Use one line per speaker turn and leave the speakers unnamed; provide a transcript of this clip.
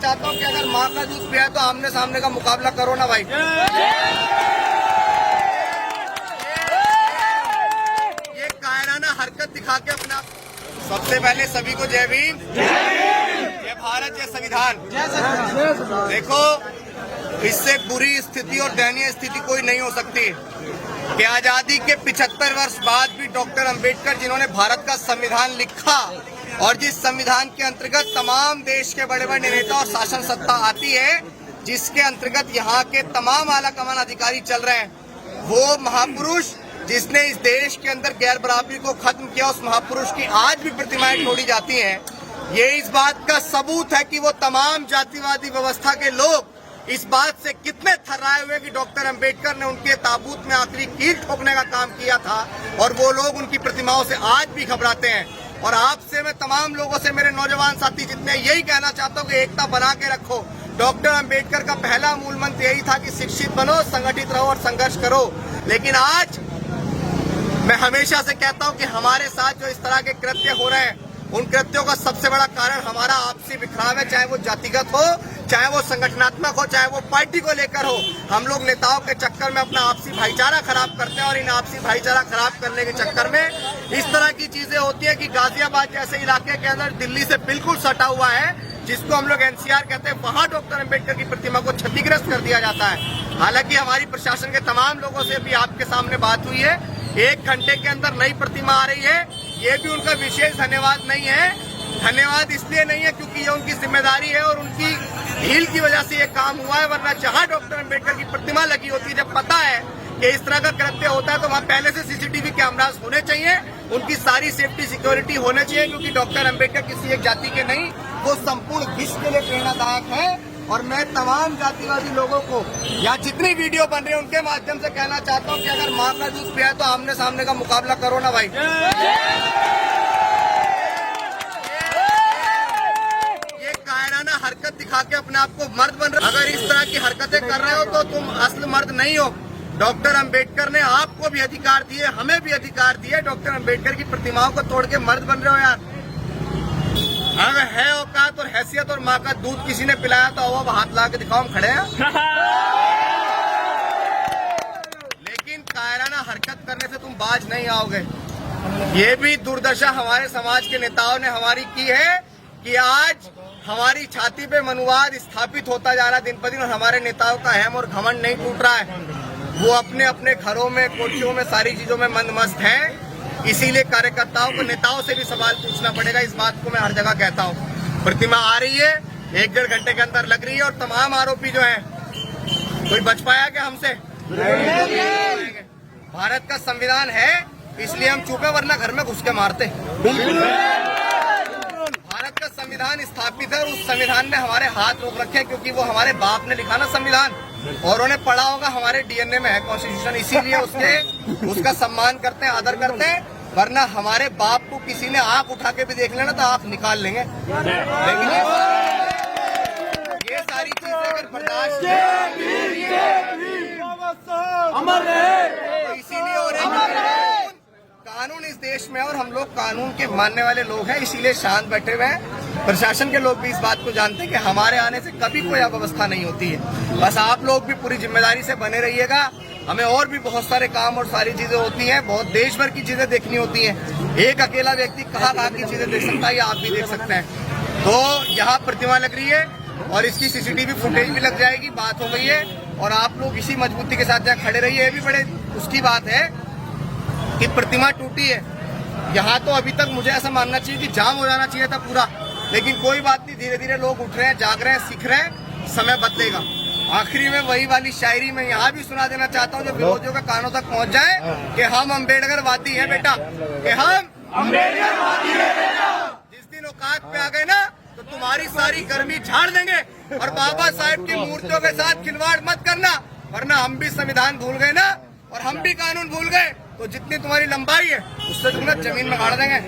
चाहता हूँ कि अगर माँ का दूध पिया तो आमने सामने का मुकाबला करो ना भाई। ये कायराना हरकत दिखा के अपना। सबसे पहले सभी को जय भीम, जय भारत, जय संविधान। देखो, इससे बुरी स्थिति और दयनीय स्थिति कोई नहीं हो सकती कि आजादी के 75 वर्ष बाद भी डॉक्टर अंबेडकर, जिन्होंने भारत का संविधान लिखा और जिस संविधान के अंतर्गत तमाम देश के बड़े बड़े नेता और शासन सत्ता आती है, जिसके अंतर्गत यहाँ के तमाम आला कमान अधिकारी चल रहे हैं, वो महापुरुष जिसने इस देश के अंदर गैर बराबरी को खत्म किया, उस महापुरुष की आज भी प्रतिमाएं तोड़ी जाती हैं। ये इस बात का सबूत है कि वो तमाम जातिवादी व्यवस्था के लोग इस बात से कितने थर्राए हुए कि डॉक्टर अंबेडकर ने उनके ताबूत में आखिरी कील ठोकने का काम किया था, और वो लोग उनकी प्रतिमाओं से आज भी घबराते हैं। और आपसे, मैं तमाम लोगों से, मेरे नौजवान साथी जितने, यही कहना चाहता हूँ कि एकता बना के रखो। डॉक्टर अंबेडकर का पहला मूल मंत्र यही था कि शिक्षित बनो, संगठित रहो और संघर्ष करो। लेकिन आज मैं हमेशा से कहता हूँ कि हमारे साथ जो इस तरह के कृत्य हो रहे हैं, उन कृत्यों का सबसे बड़ा कारण हमारा आपसी बिखराव है, चाहे वो जातिगत हो, चाहे वो संगठनात्मक हो, चाहे वो पार्टी को लेकर हो। हम लोग नेताओं के चक्कर में अपना आपसी भाईचारा खराब करते हैं, और इन आपसी भाईचारा खराब करने के चक्कर में इस तरह की चीजें होती है कि गाजियाबाद जैसे इलाके के अंदर दिल्ली से बिल्कुल सटा हुआ है, जिसको हम लोग NCR कहते हैं, वहां डॉक्टर अंबेडकर की प्रतिमा को क्षतिग्रस्त कर दिया जाता है। हालांकि हमारी प्रशासन के तमाम लोगों से भी आपके सामने बात हुई है, 1 घंटे के अंदर नई प्रतिमा आ रही है। ये भी उनका विशेष धन्यवाद नहीं है। धन्यवाद इसलिए नहीं है क्योंकि ये उनकी जिम्मेदारी है और उनकी ढील की वजह से ये काम हुआ है, वरना जहां डॉक्टर अंबेडकर की प्रतिमा लगी होती है, जब पता है कि इस तरह का कृत्य होता है, तो वहां पहले से CCTV कैमरास होने चाहिए, उनकी सारी सेफ्टी सिक्योरिटी होने चाहिए, क्योंकि डॉक्टर अंबेडकर किसी एक जाति के नहीं, वो संपूर्ण विश्व के लिए प्रेरणादायक है। और मैं तमाम जातिवादी लोगों को, या जितनी वीडियो बन रही है, उनके माध्यम से कहना चाहता हूँ कि अगर माँ का दूध पिया तो आमने सामने का मुकाबला करो ना भाई। ये कायराना हरकत दिखा के अपने आप को मर्द बन रहे हो। अगर इस तरह की हरकतें कर रहे हो तो तुम असल मर्द नहीं हो। डॉक्टर अंबेडकर ने आपको भी अधिकार दिए, हमें भी अधिकार दिए। डॉक्टर अंबेडकर की प्रतिमाओं को तोड़ के मर्द बन रहे हो यार। अगर है औकात और हैसियत और माँ का दूध किसी ने पिलाया तो अब हाथ ला के दिखाओ, हम खड़े हैं। लेकिन कायराना हरकत करने से तुम बाज नहीं आओगे। ये भी दुर्दशा हमारे समाज के नेताओं ने हमारी की है कि आज हमारी छाती पे मनुवाद स्थापित होता जा रहा है दिन पर दिन, और हमारे नेताओं का अहम और घमंड नहीं टूट रहा है। वो अपने अपने घरों में, कोठियों में, सारी चीजों में मंदमस्त हैं। इसीलिए कार्यकर्ताओं को, नेताओं से भी सवाल पूछना पड़ेगा। इस बात को मैं हर जगह कहता हूँ। प्रतिमा आ रही है, 1-1.5 घंटे के अंदर लग रही है, और तमाम आरोपी जो हैं, कोई बच पाया क्या हमसे? भारत का संविधान है इसलिए हम चुप हैं, वरना घर में घुस के मारते। भारत का संविधान स्थापित है और उस संविधान ने हमारे हाथ रोक रखे हैं, क्योंकि वो हमारे बाप ने लिखा ना संविधान, और उन्हें पढ़ा होगा, हमारे DNA में है कॉन्स्टिट्यूशन, इसीलिए उसका सम्मान करते हैं, आदर करते हैं। वरना हमारे बाप को किसी ने आंख उठा के भी देख लेना तो आंख निकाल लेंगे। लेकिन ये सारी चीजें अगर बर्दाश्त, तो इसीलिए हो रही है। कानून इस देश में, और हम लोग कानून के मानने वाले लोग हैं, इसीलिए शांत बैठे हुए हैं। प्रशासन के लोग भी इस बात को जानते हैं कि हमारे आने से कभी कोई अव्यवस्था नहीं होती है। बस आप लोग भी पूरी जिम्मेदारी से बने रहिएगा। हमें और भी बहुत सारे काम और सारी चीजें होती हैं, बहुत देश भर की चीजें देखनी होती हैं। एक अकेला व्यक्ति कहाँ की चीजें देख सकता है, ये आप भी देख सकते हैं। तो यहाँ प्रतिमा लग रही है और इसकी CCTV फुटेज भी लग जाएगी, बात हो गई है। और आप लोग इसी मजबूती के साथ यहाँ खड़े रहिए। ये भी बड़े उसकी बात है कि प्रतिमा टूटी है। यहाँ तो अभी तक मुझे ऐसा मानना चाहिए कि जाम हो जाना चाहिए था पूरा, लेकिन कोई बात नहीं, धीरे धीरे लोग उठ रहे हैं, जाग रहे हैं, सीख रहे हैं, समय बदलेगा। आखिरी में वही वाली शायरी मैं यहाँ भी सुना देना चाहता हूँ जो विरोधियों के कानों तक पहुँच जाए कि हम अम्बेडकरवादी हैं बेटा, कि हम अम्बेडकरवादी हैं बेटा। जिस दिन औकात पे आ गए ना तो तुम्हारी सारी गर्मी झाड़ देंगे। और बाबा साहेब की मूर्तियों के साथ खिलवाड़ मत करना, वरना हम भी संविधान भूल गए ना, और हम भी कानून भूल गए, तो जितनी तुम्हारी लंबाई है उससे दुगना जमीन में गाड़ देंगे।